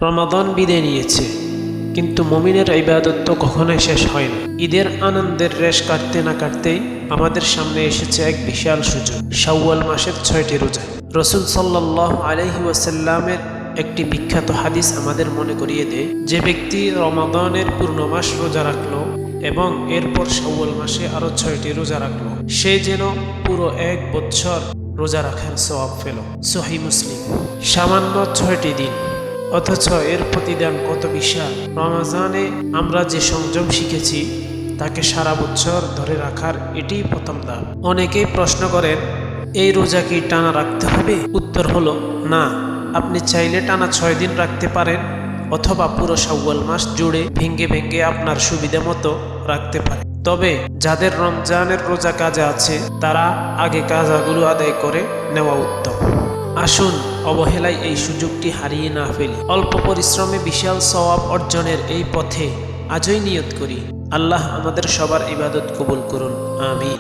রমাদান বিদায় নিয়েছে, কিন্তু মুমিনের ইবাদত তো কখনোই শেষ হয় না। ঈদের আনন্দের রেশ কাটতে না কাটতেই আমাদের সামনে এসেছে এক বিশাল সুযোগ, শাওয়াল মাসের 6টি রোজা। রাসূল সাল্লাল্লাহু আলাইহি ওয়াসাল্লামের একটি বিখ্যাত হাদিস আমাদের মনে করিয়ে দেয়, যে ব্যক্তি রমাদানের পূর্ণ মাস রোজা রাখলো এবং এরপর শাওয়াল মাসে আরো 6টি রোজা রাখলো, সে যেন পুরো 1 বছর রোজা রাখার সওয়াব পেল। সহিহ মুসলিম। সামান্য 6টি দিন, অথচ এর প্রতিদান কত বিশাল। রমজানে আমরা যে সংযম শিখেছি তাকে সারা বছর ধরে রাখার এটিই প্রথম ধাপ। অনেকেই প্রশ্ন করেন, এই রোজা কি টানা রাখতে হবে? উত্তর হলো না। আপনি চাইলে টানা 6 দিন রাখতে পারেন, অথবা পুরো শাওয়াল মাস জুড়ে ভেঙ্গে ভেঙ্গে আপনার সুবিধা মতো রাখতে পারেন। তবে যাদের রমজানের রোজা কাজা আছে তারা আগে কাজাগুলো আদায় করে নেওয়া উত্তম। আসুন অবহেলায় এই সুযোগটি হারিয়ে না ফেলি। অল্প পরিশ্রমে বিশাল সওয়াব অর্জনের এই পথে আজই নিয়ত করি। আল্লাহ আমাদের সবার ইবাদত কবুল করুন। আমিন।